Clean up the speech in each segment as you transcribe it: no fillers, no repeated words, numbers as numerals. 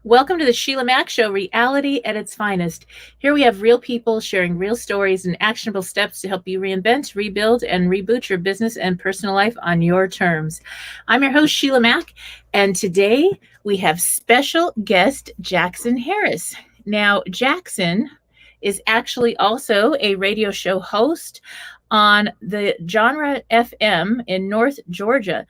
Welcome to the Sheila Mack Show, reality at its finest. Here we have real people sharing real stories and actionable steps to help you reinvent, rebuild, and reboot your business and personal life on your terms. I'm your host, Sheila Mack, and today we have special guest Jackson Harris. Now, Jackson is actually also a radio show host on the Genre FM in North Georgia.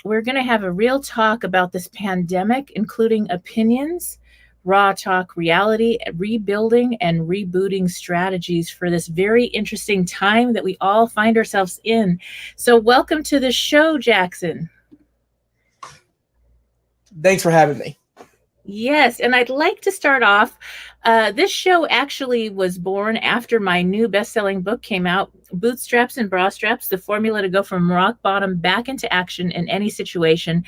We're going to have a real talk about this pandemic, including opinions, raw talk reality, rebuilding, and rebooting strategies for this very interesting time that we all find ourselves in. So, welcome to the show, Jackson. Thanks for having me. Yes, and I'd like to start off. This show actually was born after my new best-selling book came out, Bootstraps and Bra Straps, the formula to go from rock bottom back into action in any situation.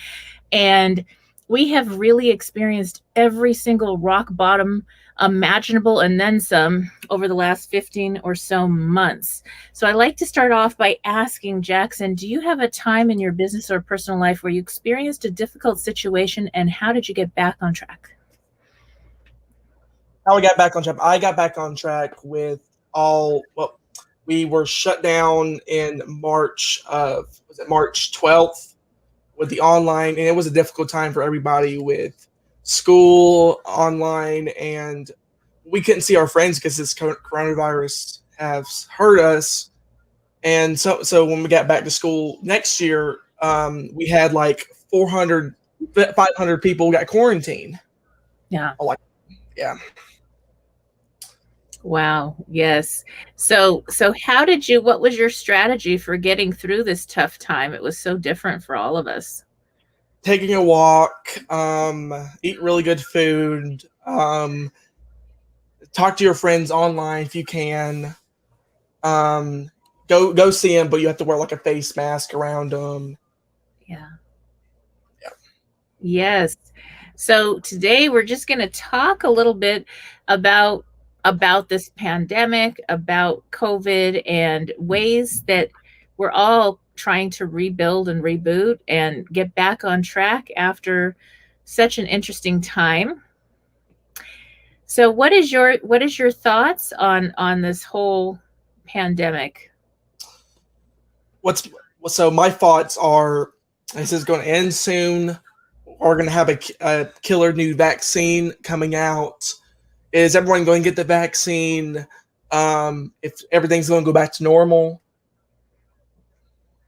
And we have really experienced every single rock bottom imaginable and then some over the last 15 or so months. So I'd like to start off by asking Jackson, do you have a time in your business or personal life where you experienced a difficult situation, and how did you get back on track? How I got back on track? I got back on track with we were shut down in March 12th with the online, and it was a difficult time for everybody with school online, and we couldn't see our friends because this coronavirus has hurt us. And so when we got back to school next year, we had like 500 people got quarantined. Yeah. Yeah. Wow. Yes. So what was your strategy for getting through this tough time? It was so different for all of us. Taking a walk, eat really good food, talk to your friends online if you can. Go see them, but you have to wear like a face mask around them. Yeah. Yes. So today we're just going to talk a little bit about this pandemic, about COVID, and ways that we're all trying to rebuild and reboot and get back on track after such an interesting time. So what is your thoughts on this whole pandemic? So my thoughts are, this is going to end soon. We're going to have a killer new vaccine coming out. Is everyone going to get the vaccine? If everything's going to go back to normal?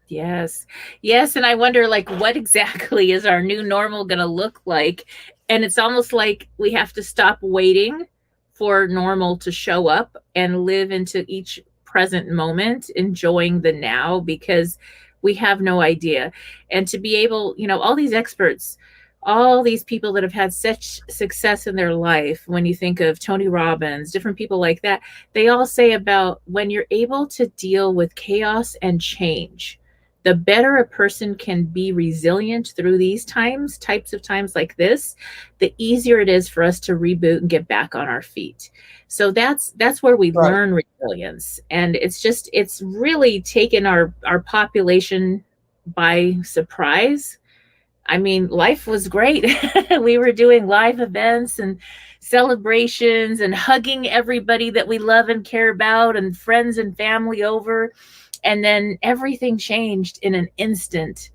Yes. And I wonder, like, what exactly is our new normal going to look like? And it's almost like we have to stop waiting for normal to show up and live into each present moment, enjoying the now, because we have no idea. And to be able, all these experts, all these people that have had such success in their life, when you think of Tony Robbins, different people like that, they all say about when you're able to deal with chaos and change, the better a person can be resilient through these types of times like this, the easier it is for us to reboot and get back on our feet. So that's where we learn resilience. And it's really taken our population by surprise. I mean, life was great. We were doing live events and celebrations and hugging everybody that we love and care about, and friends and family over. And then everything changed in an instant.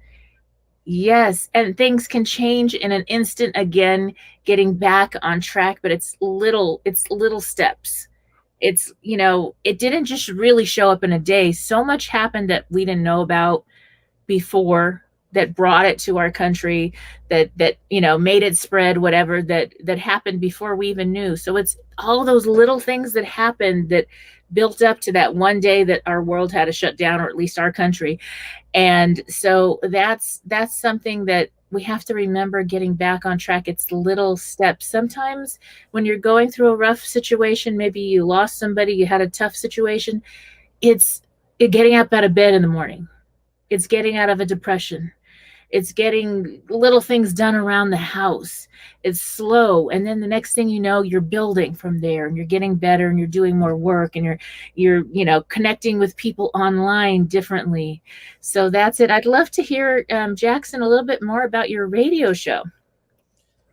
Yes. And things can change in an instant again, getting back on track, but it's little steps. It's, it didn't just really show up in a day. So much happened that we didn't know about before, that brought it to our country, that made it spread, whatever that happened before we even knew. So it's all those little things that happened that built up to that one day that our world had to shut down, or at least our country. And so that's something that we have to remember, getting back on track. It's little steps. Sometimes when you're going through a rough situation, maybe you lost somebody, you had a tough situation, it's getting up out of bed in the morning. It's getting out of a depression. It's getting little things done around the house. It's slow. And then the next thing you know, you're building from there, and you're getting better, and you're doing more work, and you're connecting with people online differently. So that's it. I'd love to hear, Jackson, a little bit more about your radio show.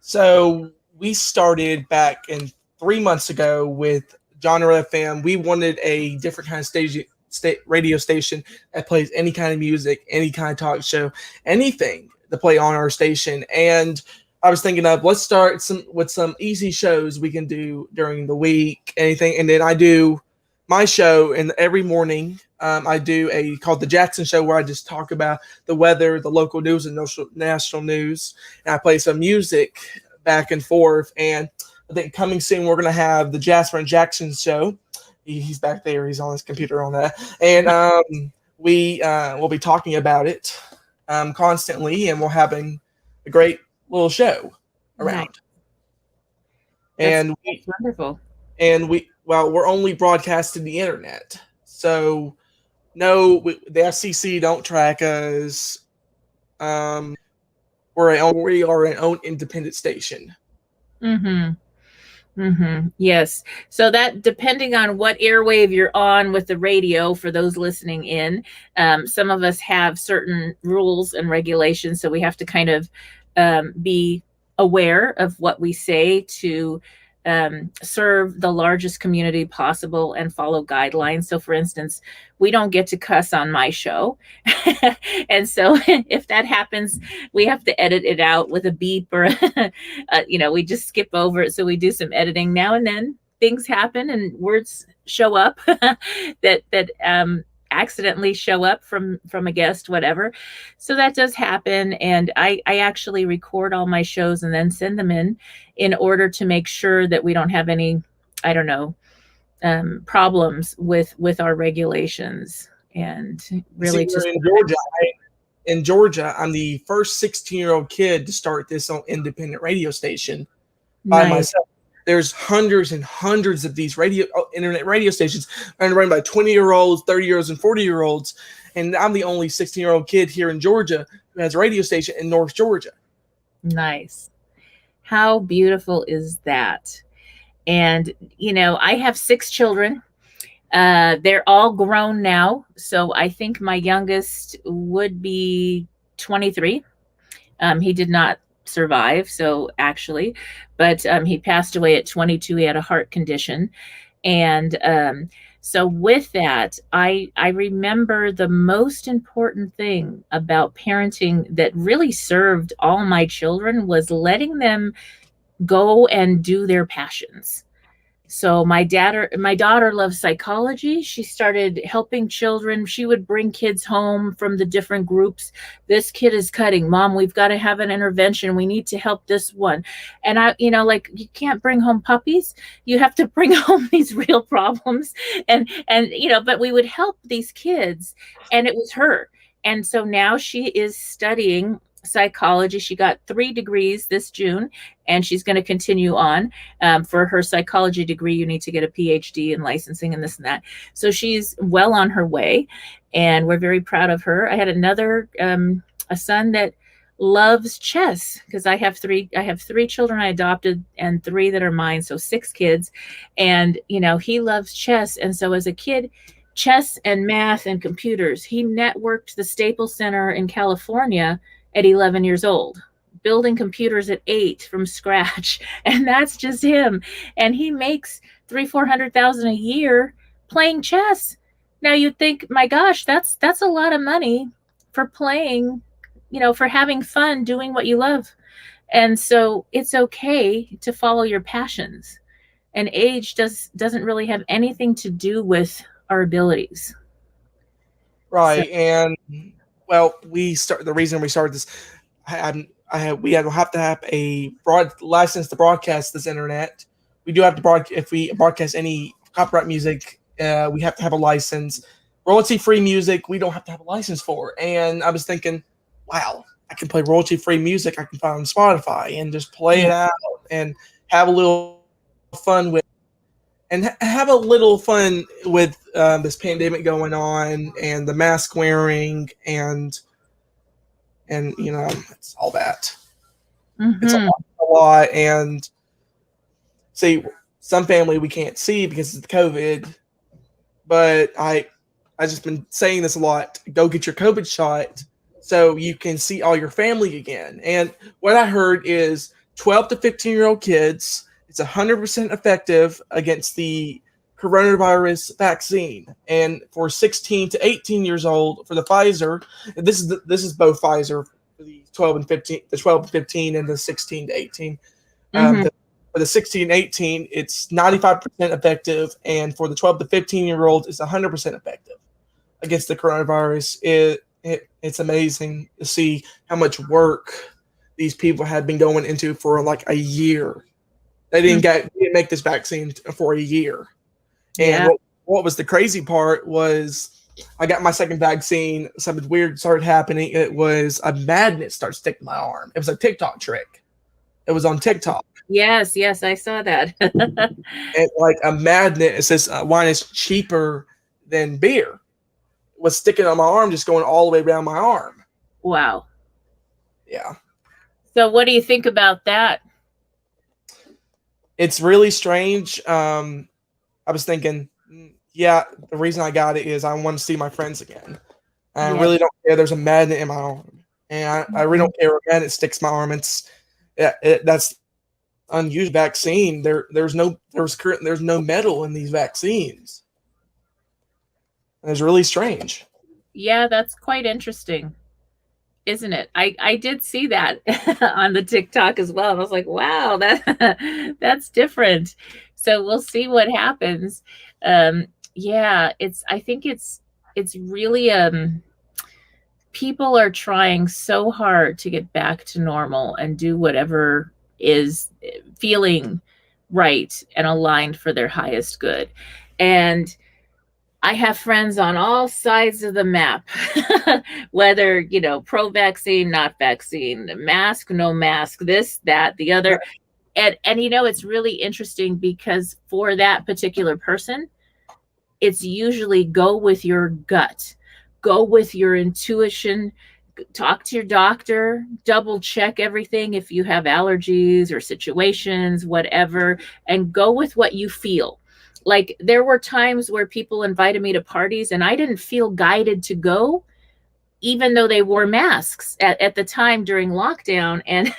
So we started back in 3 months ago with Genre FM. We wanted a different kind of radio station that plays any kind of music, any kind of talk show, anything to play on our station. And I was thinking of, let's start with some easy shows we can do during the week, anything. And then I do my show, and every morning I do a called the Jackson Show, where I just talk about the weather, the local news, and national news, and I play some music back and forth. And I think coming soon we're gonna have the Jasper and Jackson Show. He's back there. He's on his computer on that, and we will be talking about it constantly, and we're having a great little show around. Nice. And that's wonderful. And we're only broadcasting the internet, so no, the FCC don't track us. We are an own independent station. Mm-hmm. Mm-hmm. Yes. So that, depending on what airwave you're on with the radio, for those listening in, some of us have certain rules and regulations. So we have to kind of be aware of what we say to serve the largest community possible and follow guidelines. So, for instance, we don't get to cuss on my show. And so if that happens, we have to edit it out with a beep or, we just skip over it. So we do some editing now and then. Things happen and words show up that accidentally show up from a guest, whatever. So that does happen. And I actually record all my shows and then send them in order to make sure that we don't have any, problems with our regulations. And really, just in Georgia, I'm the first 16-year-old kid to start this on independent radio station by myself. There's hundreds and hundreds of these internet radio stations run by 20-year-olds, 30-year-olds, and 40-year-olds. And I'm the only 16-year-old kid here in Georgia who has a radio station in North Georgia. Nice. How beautiful is that? And, I have 6 children. They're all grown now. So I think my youngest would be 23. He did not survive, but he passed away at 22. He had a heart condition. And so with that, I remember the most important thing about parenting that really served all my children was letting them go and do their passions. So my daughter loves psychology. She started helping children. She would bring kids home from the different groups. This kid is cutting. Mom, we've got to have an intervention. We need to help this one. And you can't bring home puppies. You have to bring home these real problems. But we would help these kids, and it was her. And so now she is studying psychology. She got 3 degrees this June, and she's going to continue on. For her psychology degree, you need to get a PhD in licensing and this and that. So she's well on her way, and we're very proud of her. I had another a son that loves chess, because I have 3 children I adopted and 3 that are mine, so 6 kids. And he loves chess. And so as a kid, chess and math and computers, he networked the Staples Center in California at 11 years old, building computers at 8 from scratch. And that's just him. And he makes $300,000-$400,000 a year playing chess. Now you'd think, my gosh, that's a lot of money for playing, for having fun doing what you love. And so it's okay to follow your passions. And age doesn't really have anything to do with our abilities. Right. So, and the reason we started this, we have to have a license to broadcast this internet. We do have to if we broadcast any copyright music, we have to have a license. Royalty-free music, we don't have to have a license for. And I was thinking, wow, I can play royalty-free music. I can find on Spotify and just play it out and have a little fun with. And have a little fun with this pandemic going on and the mask wearing and it's all that. Mm-hmm. It's a lot. And see, some family we can't see because of the COVID. But I just been saying this a lot. Go get your COVID shot so you can see all your family again. And what I heard is 12 to 15-year-old kids. It's 100% effective against the coronavirus vaccine. And for 16 to 18 years old, for the Pfizer, this is both Pfizer for the 12 and 15, the 12 and 15, and the 16 to 18. Mm-hmm. For the 16 and 18, it's 95% effective, and for the 12 to 15-year-olds, it's 100% effective against the coronavirus. It's amazing to see how much work these people had been going into for like a year. They didn't make this vaccine for a year. And Yeah. what was the crazy part was I got my second vaccine. Something weird started happening. It was a magnet started sticking to my arm. It was a TikTok trick. It was on TikTok. Yes, I saw that. And like a magnet, it says wine is cheaper than beer. Was sticking on my arm, just going all the way around my arm. Wow. Yeah. So what do you think about that? It's really strange. I was thinking, yeah, the reason I got it is I want to see my friends again. I Yeah. really don't care. There's a magnet in my arm, and I really don't care what magnet sticks my arm. That's unused vaccine. There's no metal in these vaccines. And it's really strange. Yeah, that's quite interesting, isn't it? I did see that on the TikTok as well. I was like, wow, that's different. So we'll see what happens. Yeah, I think it's really people are trying so hard to get back to normal and do whatever is feeling right and aligned for their highest good. And I have friends on all sides of the map, whether, pro vaccine, not vaccine, mask, no mask, this, that, the other. And it's really interesting because for that particular person, it's usually go with your gut, go with your intuition, talk to your doctor, double check everything if you have allergies or situations, whatever, and go with what you feel. Like there were times where people invited me to parties and I didn't feel guided to go, even though they wore masks at the time during lockdown, and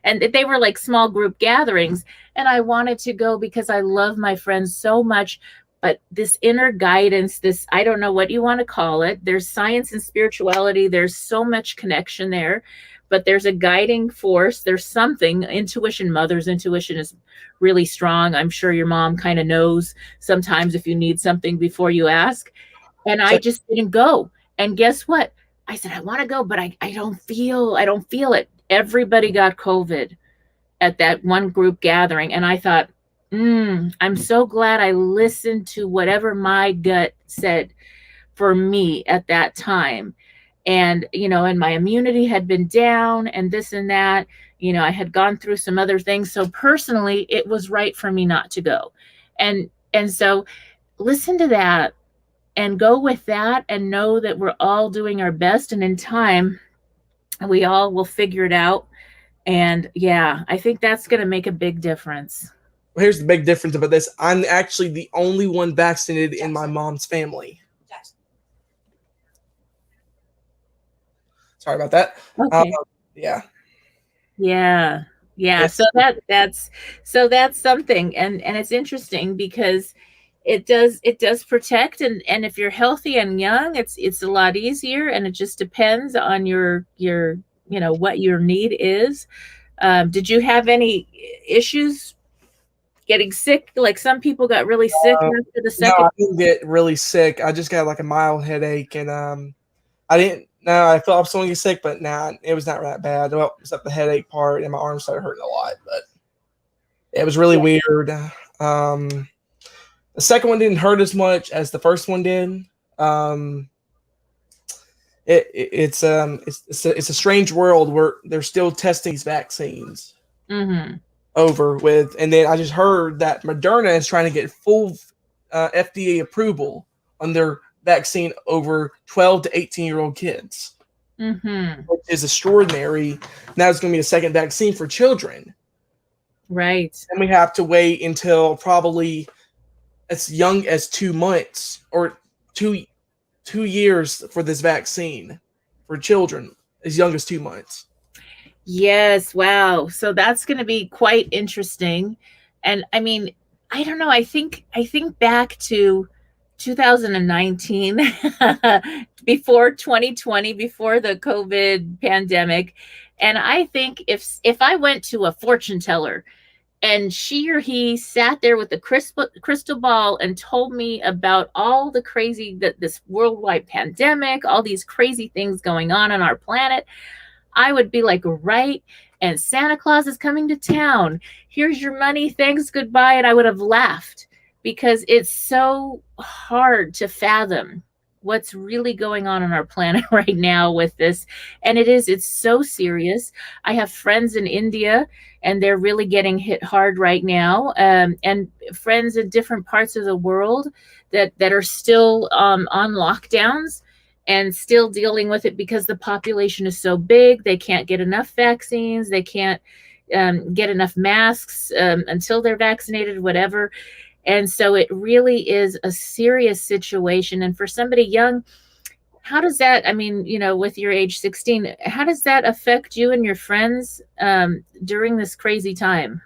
and they were like small group gatherings, and I wanted to go because I love my friends so much. But this inner guidance, this, I don't know what you want to call it, there's science and spirituality, there's so much connection there, but there's a guiding force, there's something, intuition, mother's intuition is really strong. I'm sure your mom kind of knows sometimes if you need something before you ask. And I just didn't go. And guess what? I said, I want to go, but I don't feel it. Everybody got COVID at that one group gathering. And I thought, I'm so glad I listened to whatever my gut said for me at that time. And, and my immunity had been down and this and that, I had gone through some other things. So personally, it was right for me not to go. And so listen to that and go with that and know that we're all doing our best. And in time, we all will figure it out. And yeah, I think that's going to make a big difference. Well, here's the big difference about this. I'm actually the only one vaccinated in my mom's family. Sorry about that. Okay. Yeah. Yeah. So that's something. And it's interesting because it does protect, and if you're healthy and young, it's a lot easier, and it just depends on your what your need is. Did you have any issues getting sick? Like some people got really sick after the second. No, I didn't get really sick. I just got like a mild headache, and I didn't. No, I felt I was going to get sick, but it was not that bad. Well, except the headache part, and my arm started hurting a lot, but it was really weird. The second one didn't hurt as much as the first one did. It's a strange world where they're still testing these vaccines over with, and then I just heard that Moderna is trying to get full FDA approval on their vaccine over 12 to 18-year-old kids, which is extraordinary. Now it's going to be a second vaccine for children, right? And we have to wait until probably as young as 2 months or 2 years for this vaccine for children as young as 2 months. Yes, wow. So that's going to be quite interesting. And I mean, I don't know, I think back to 2019 before 2020, before the COVID pandemic, and I think if I went to a fortune teller and she or he sat there with a crystal ball and told me about all the crazy that this worldwide pandemic, all these crazy things going on our planet, I would be like, right. And Santa Claus is coming to town. Here's your money. Thanks. Goodbye. And I would have laughed because it's so hard to fathom what's really going on our planet right now with this. And it's so serious. I have friends in India and they're really getting hit hard right now. And friends in different parts of the world that are still on lockdowns and still dealing with it because the population is so big. They can't get enough vaccines. They can't get enough masks until they're vaccinated, whatever. And so it really is a serious situation. And for somebody young, how does that, I mean, with your age 16, how does that affect you and your friends during this crazy time?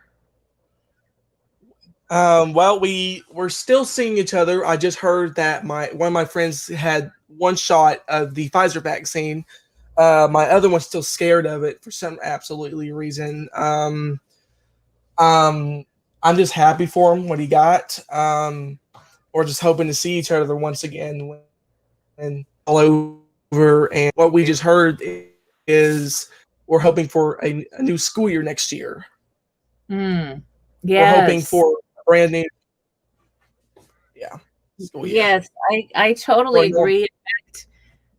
Well, we're still seeing each other. I just heard that my one of my friends had one shot of the Pfizer vaccine. My other one's still scared of it for some absolutely reason. Um, I'm just happy for him what he got. We're just hoping to see each other once again when all over. And what we just heard is we're hoping for a new school year next year. Hmm. We're hoping Yes. for a brand new, yeah, school year. Yes, I totally For no, agree.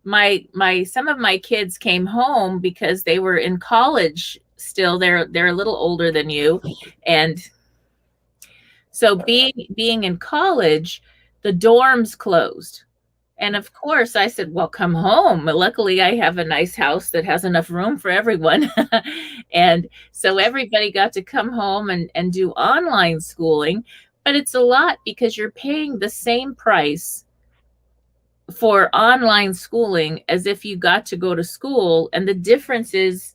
My some of my kids came home because they were in college still. They're a little older than you. And so being in college, the dorms closed. And of course, I said, "Well, come home." Luckily, I have a nice house that has enough room for everyone. And so everybody got to come home and do online schooling. But it's a lot because you're paying the same price for online schooling as if you got to go to school. And the difference is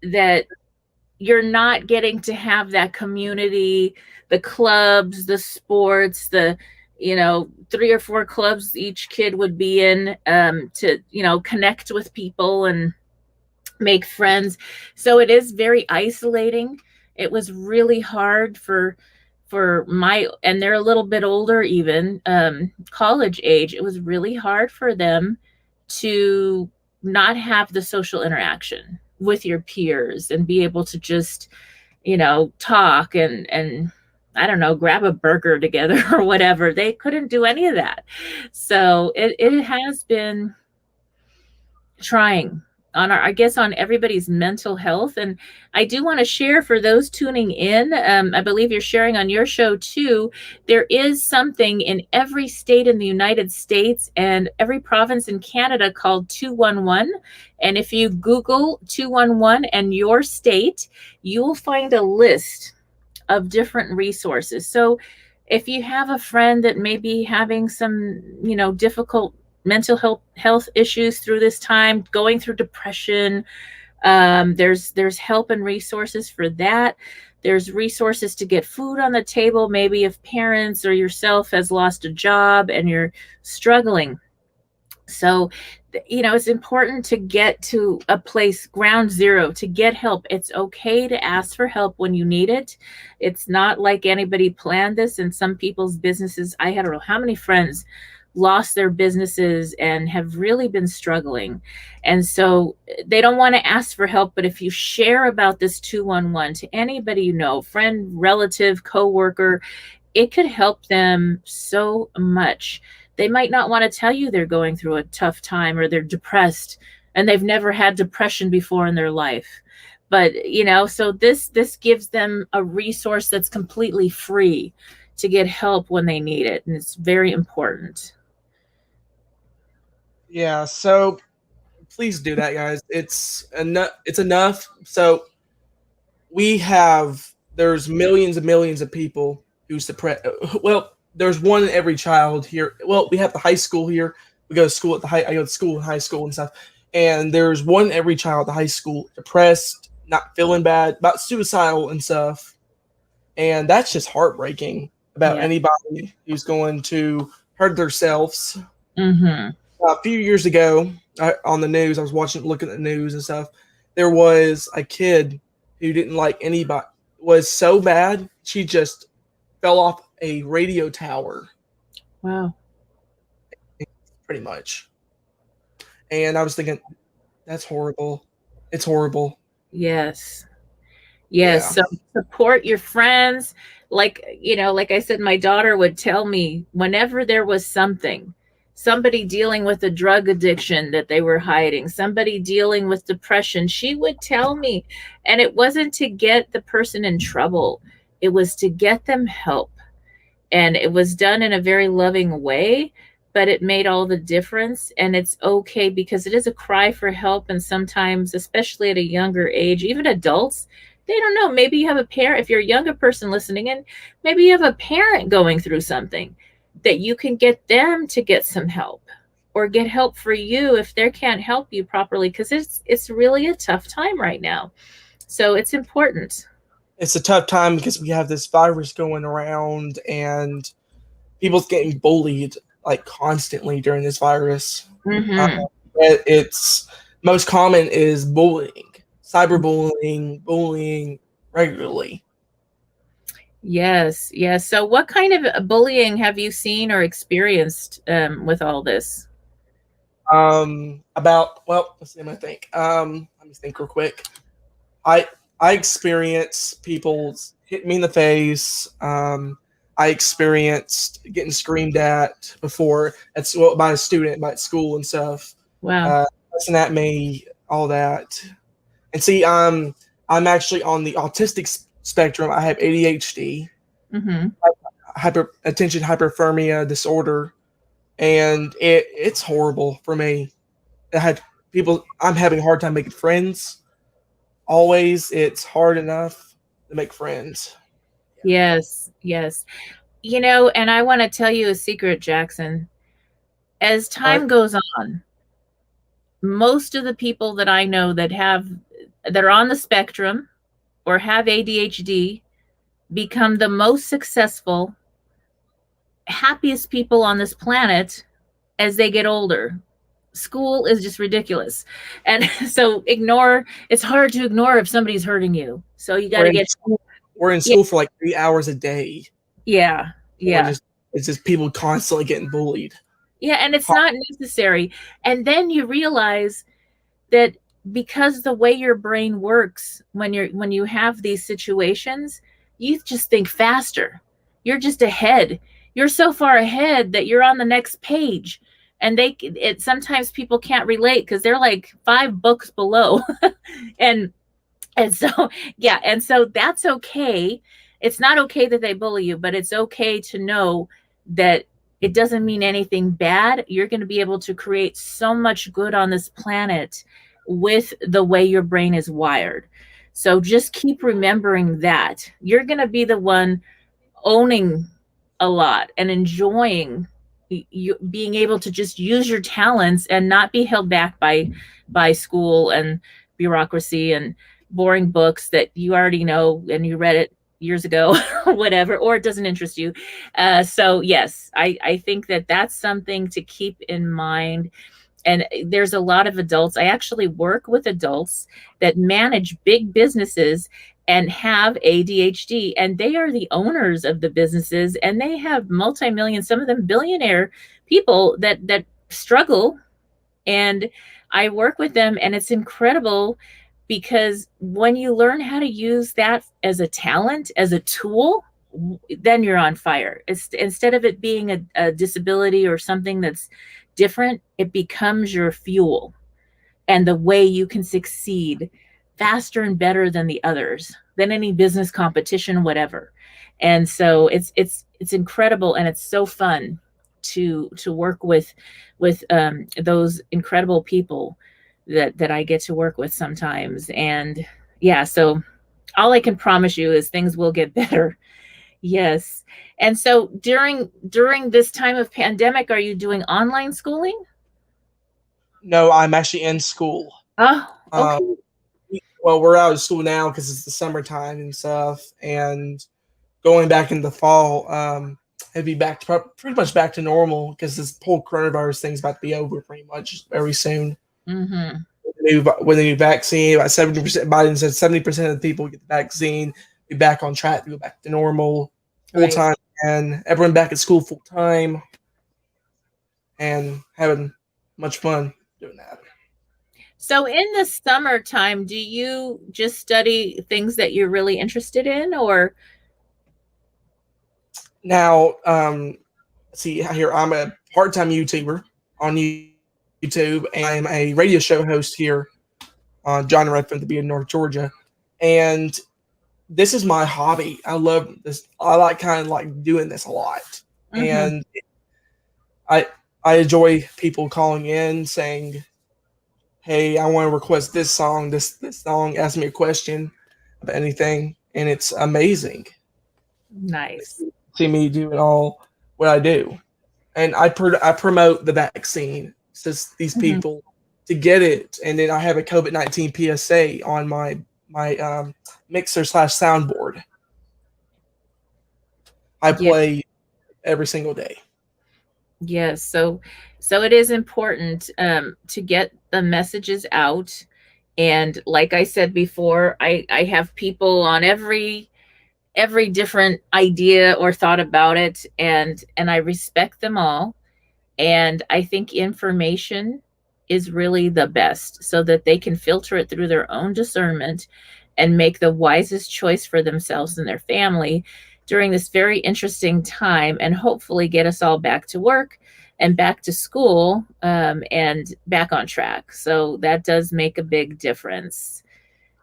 that you're not getting to have that community, the clubs, the sports, the three or four clubs each kid would be in, to connect with people and make friends. So it is very isolating. It was really hard for my, and they're a little bit older, even college age. It was really hard for them to not have the social interaction with your peers and be able to just talk and I don't know, grab a burger together or whatever. They couldn't do any of that. So it has been trying on our, I guess, on everybody's mental health. And I do want to share for those tuning in, I believe you're sharing on your show too, there is something in every state in the United States and every province in Canada called 211. And if you Google 211 and your state, you will find a list of different resources. So if you have a friend that may be having some, difficult mental health issues through this time, going through depression, there's help and resources for that. There's resources to get food on the table, maybe if parents or yourself has lost a job and you're struggling. So, it's important to get to a place, ground zero, to get help. It's okay to ask for help when you need it. It's not like anybody planned this. In some people's businesses, I don't know how many friends lost their businesses and have really been struggling. And so they don't want to ask for help. But if you share about this 211 to anybody friend, relative, coworker, it could help them so much. They might not want to tell you they're going through a tough time or they're depressed and they've never had depression before in their life. But, so this gives them a resource that's completely free to get help when they need it, and it's very important. yeah. So please do that, guys. It's enough. It's enough. So we have there's millions and millions of people who suppress. Well, there's one in every child here. Well, we have the high school here. We go to school at the high. I go to school in high school and stuff. And there's one in every child at the high school depressed, not feeling bad, about suicidal and stuff. And that's just heartbreaking about Yeah. anybody who's going to hurt themselves. Mm-hmm. A few years ago, on the news, I was looking at the news and stuff. There was a kid who didn't like anybody, was so bad, she just fell off a radio tower, Wow. pretty much. And I was thinking, that's horrible. It's horrible. Yes. Yes. Yeah. So support your friends. Like, like I said, my daughter would tell me whenever there was somebody dealing with a drug addiction that they were hiding, somebody dealing with depression, she would tell me. And it wasn't to get the person in trouble, it was to get them help. And it was done in a very loving way, but it made all the difference. And it's okay, because it is a cry for help. And sometimes, especially at a younger age, even adults, they don't know. Maybe you have a parent, if you're a younger person listening in, maybe you have a parent going through something, that you can get them to get some help, or get help for you if they can't help you properly, because it's really a tough time right now. So it's important. It's a tough time because we have this virus going around and people's getting bullied like constantly during this virus. Uh, Mm-hmm. it's most common is bullying, cyberbullying, bullying regularly. Yes, yes. So, what kind of bullying have you seen or experienced with all this? About well, let's see. Let me think. Let me think real quick. I I experience people hit me in the face. I experienced getting screamed at before. That's well, by a student, by school and stuff. Wow. Cussing at me, all that. And see, I'm actually on the autistic spectrum. I have ADHD, Mm-hmm. hyper attention hyperthermia disorder, and it's horrible for me. I had people. I'm having a hard time making friends. Always, it's hard enough to make friends. Yes, yes. And I want to tell you a secret, Jackson. As All right. time goes on, most of the people that I know that are on the spectrum or have ADHD become the most successful, happiest people on this planet as they get older. School is just ridiculous. And so it's hard to ignore if somebody's hurting you. So you got We're to in get, school. We're in yeah, school for like 3 hours a day. yeah, We're yeah. just it's just people constantly getting bullied. Yeah. And it's not necessary. And then you realize that because the way your brain works when you have these situations, you just think faster. You're just ahead. You're so far ahead that you're on the next page. And sometimes people can't relate because they're like 5 books below. and and so yeah, and so that's okay. It's not okay that they bully you, but it's okay to know that it doesn't mean anything bad. You're going to be able to create so much good on this planet with the way your brain is wired. So just keep remembering that you're going to be the one owning a lot and enjoying you being able to just use your talents and not be held back by school and bureaucracy and boring books that you already know and you read it years ago or whatever, or it doesn't interest you. So yes, I think that that's something to keep in mind. And there's a lot of adults. I actually work with adults that manage big businesses and have ADHD, and they are the owners of the businesses, and they have multi-million, some of them billionaire people that struggle. And I work with them, and it's incredible because when you learn how to use that as a talent, as a tool, then you're on fire. Instead of it being a disability or something that's different, it becomes your fuel and the way you can succeed faster and better than the others, than any business competition, whatever. And so it's incredible, and it's so fun to work with those incredible people that I get to work with sometimes. And yeah, so all I can promise you is things will get better. Yes. And so during this time of pandemic, are you doing online schooling? No, I'm actually in school. Oh, Um, okay. well, we're out of school now because it's the summertime and stuff, and going back in the fall, it'd be back to pretty much back to normal because this whole coronavirus thing's about to be over pretty much very soon. Mm-hmm. With the new vaccine, about 70%, Biden said 70% of the people get the vaccine, be back on track to go back to normal full Right. time, and everyone back at school full time and having much fun doing that. So in the summertime, do you just study things that you're really interested in, or? Now, see here, I'm a part-time YouTuber on YouTube, and I'm a radio show host here on John Redford to be in North Georgia, and this is my hobby. I love this. I like kind of like doing this a lot, Mm-hmm. and I I enjoy people calling in saying, "Hey, I want to request this song. This song. Ask me a question about anything," and it's amazing. Nice. See me doing all what I do, and I promote the vaccine to these Mm-hmm. people to get it, and then I have a COVID-19 PSA on my mixer slash soundboard. I Yeah. play every single day. Yes. So it is important to get the messages out. And like I said before, I have people on every different idea or thought about it, and I respect them all. And I think information is really the best so that they can filter it through their own discernment and make the wisest choice for themselves and their family during this very interesting time, and hopefully get us all back to work and back to school, and back on track. So that does make a big difference.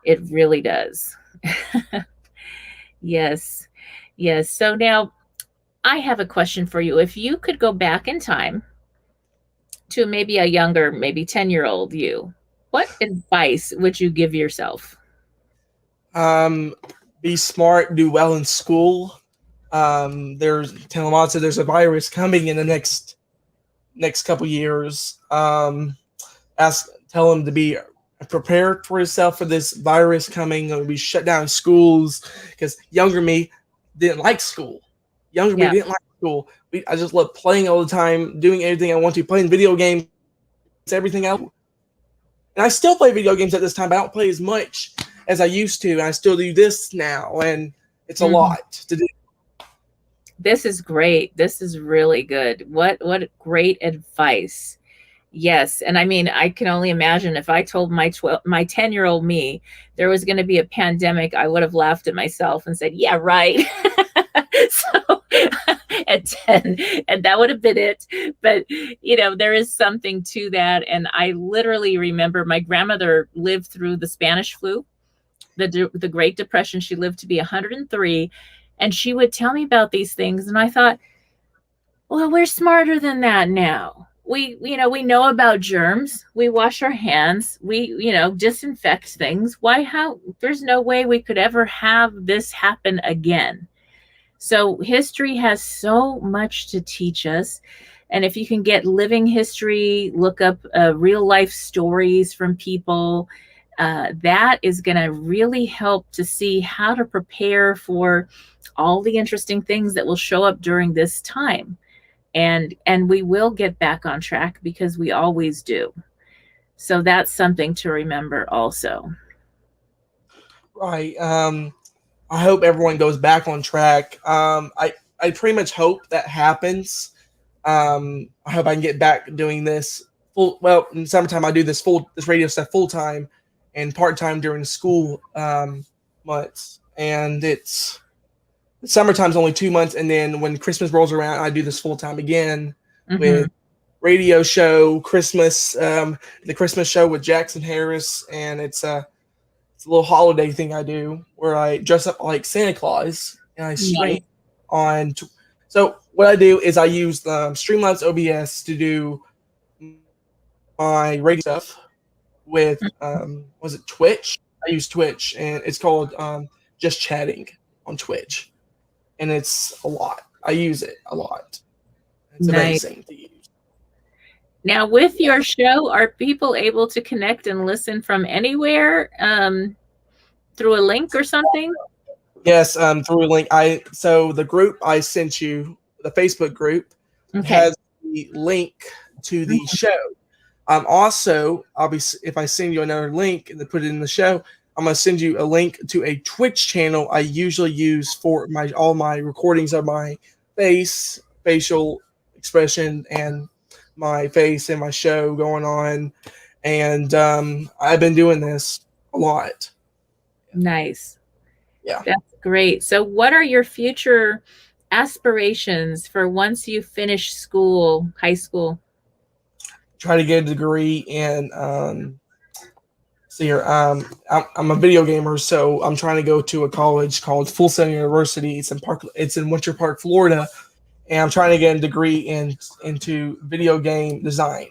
It really does. Yes. Yes. So now I have a question for you. If you could go back in time to maybe a younger, maybe 10-year-old you, what advice would you give yourself? Um, be smart, do well in school. There's telling lots of there's a virus coming in the next couple years. Tell them to be prepared for yourself for this virus coming. We shut down schools because younger me didn't like school. Younger me Yeah. didn't like school. I just love playing all the time, doing everything I want to, playing video games, everything else. And I still play video games at this time, but I don't play as much as I used to. And I still do this now, and it's a Mhm. lot to do. This is great. This is really good. What great advice. Yes, and I mean, I can only imagine if I told my 10-year-old me there was going to be a pandemic, I would have laughed at myself and said, "Yeah, right." So at 10, and that would have been it. But there is something to that, and I literally remember my grandmother lived through the Spanish flu, the Great Depression. She lived to be 103, and she would tell me about these things, and I thought, well, we're smarter than that now. We know about germs. We wash our hands. We disinfect things. Why? How? There's no way we could ever have this happen again. So history has so much to teach us. And if you can get living history, look up real life stories from people, that is going to really help to see how to prepare for all the interesting things that will show up during this time. And we will get back on track because we always do. So that's something to remember also. Right. I hope everyone goes back on track. I pretty much hope that happens. I hope I can get back doing this full. Well, in summertime I do this radio stuff full time, and part time during the school months. And it's summertime's only 2 months, and then when Christmas rolls around, I do this full time again Mm-hmm. with radio show Christmas, the Christmas show with Jackson Harris, and it's a little holiday thing I do where I dress up like Santa Claus and I stream Nice. on. So what I do is I use Streamlabs OBS to do my radio stuff with was it Twitch? I use Twitch, and it's called Just Chatting on Twitch, and it's a lot. I use it a lot. It's Nice. amazing to use. Now, with your show, are people able to connect and listen from anywhere? through a link or something? Yes, through a link. So the group I sent you, the Facebook group, it Okay. has the link to the Mhm. show. Also, I'll be if I send you another link and then put it in the show, I'm gonna send you a link to a Twitch channel I usually use for my all my recordings of my facial expression, and my face and my show going on, and I've been doing this a lot. Nice. Yeah, That's great. So, what are your future aspirations for once you finish school, high school? try to get a degree in see here. I'm a video gamer, so I'm trying to go to a college called Full Sail University. It's in Winter Park, Florida, and I'm trying to get a degree into video game design,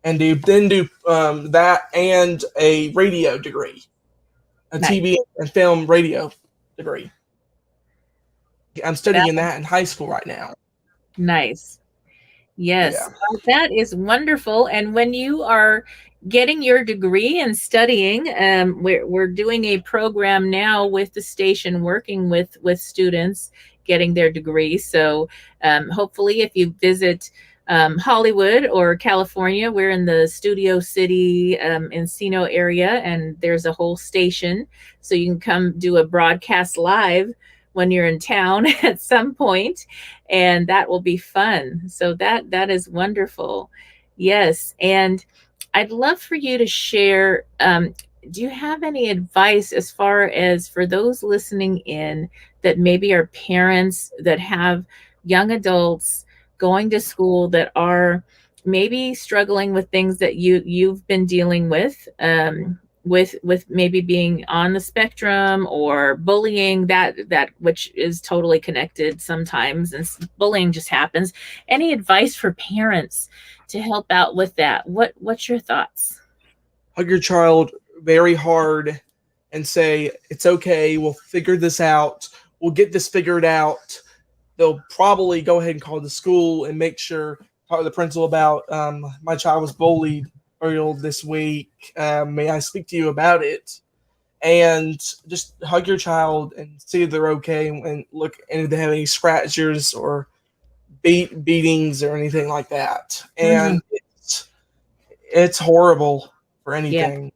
and do that and a radio degree, a Nice. TV and film radio degree. I'm That, studying that in high school right now. nice. Yes, Yeah, that is wonderful. And when you are getting your degree and studying, we're doing a program now with the station, working with students getting their degree. So hopefully, if you visit Hollywood or California, we're in the Studio City, Encino area, and there's a whole station, so you can come do a broadcast live when you're in town at some point, and that will be fun. So that is wonderful. Yes, and I'd love for you to share. Do you have any advice as far as for those listening in that maybe are parents that have young adults going to school that are maybe struggling with things that you've been dealing with maybe being on the spectrum or bullying, that which is totally connected sometimes, and bullying just happens. Any advice for parents to help out with that? What's your thoughts? hug your child very hard and say it's okay. We'll figure this out. We'll get this figured out. They'll probably go ahead and call the school and make sure, talk to the principal about my child was bullied earlier this week. May I speak to you about it? And just hug your child and see if they're okay, and look, and if they have any scratches or beatings or anything like that. Mhm. And it's horrible for Yeah, anything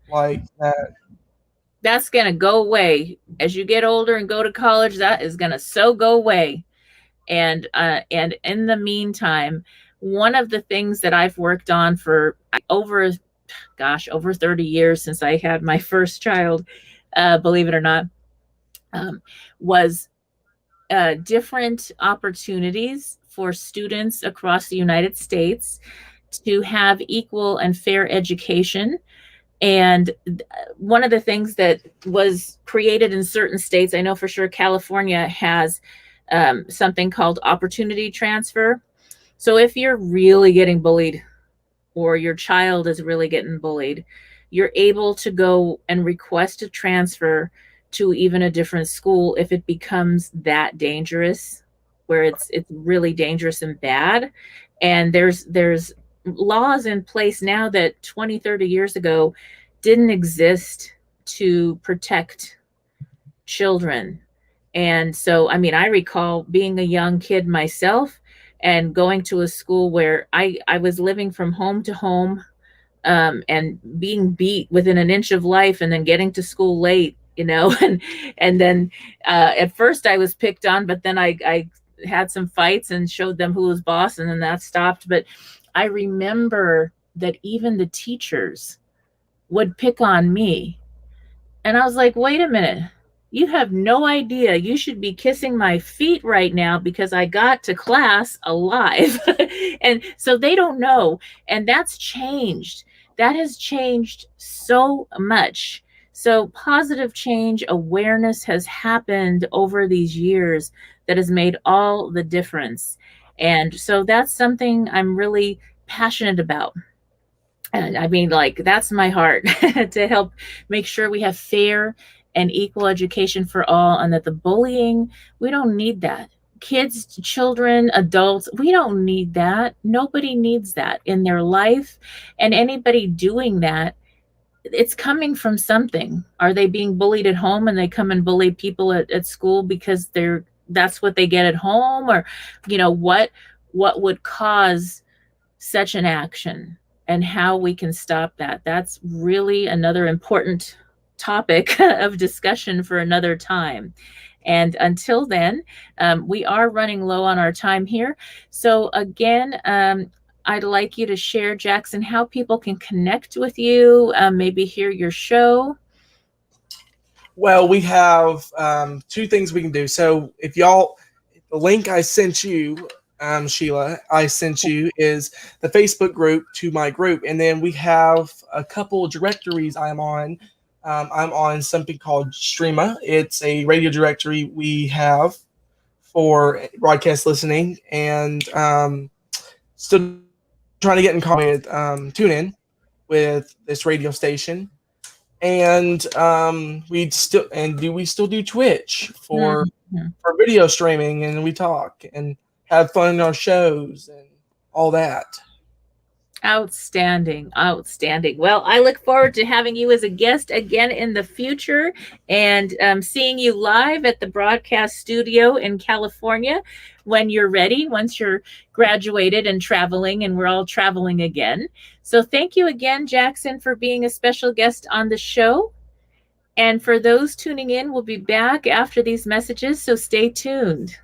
like that. that's gonna go away as you get older and go to college. That is gonna so go away. And in the meantime, one of the things that I've worked on for over, gosh, over 30 years since I had my first child, believe it or not, um, was different opportunities for students across the United States to have equal and fair education. And one of the things that was created in certain states, I know for sure California has something called opportunity transfer. So if you're really getting bullied or your child is really getting bullied, you're able to go and request a transfer to even a different school if it becomes that dangerous, where it's really dangerous and bad. And there's laws in place now that 20, 30 years ago didn't exist to protect children. And so, I mean, I recall being a young kid myself and going to a school where I was living from home to home, and being beat within an inch of life, and then getting to school late, and then at first I was picked on, but then I had some fights and showed them who was boss, and then that stopped. But I remember that even the teachers would pick on me, and I was like, wait a minute. You have no idea. You should be kissing my feet right now because I got to class alive. And so they don't know. And that's changed. That has changed so much. So, positive change, awareness has happened over these years that has made all the difference. And so, that's something I'm really passionate about. And I mean, like, that's my heart to help make sure we have fair and equal education for all, and that the bullying, we don't need that. Kids, children, adults, we don't need that. Nobody needs that in their life. And anybody doing that it's coming from something. Are they being bullied at home and they come and bully people at school because that's what they get at home? Or, what would cause such an action, and how we can stop that? That's really another important topic of discussion for another time. And until then, we are running low on our time here. So, again, I'd like you to share, Jackson, how people can connect with you, maybe hear your show. Well, we have two things we can do. So if y'all, the link I sent you, Sheila, I sent you is the Facebook group to my group, and then we have a couple directories I'm on. I'm on something called Streama. It's a radio directory we have for broadcast listening, and still trying to get in contact with TuneIn with this radio station. And do we still do Twitch Mm-hmm. for video streaming, and we talk and have fun in our shows and all that. Outstanding. Outstanding. Well, I look forward to having you as a guest again in the future, and seeing you live at the broadcast studio in California when you're ready, once you're graduated and traveling, and we're all traveling again. So thank you again, Jackson, for being a special guest on the show. And for those tuning in, we'll be back after these messages, so stay tuned.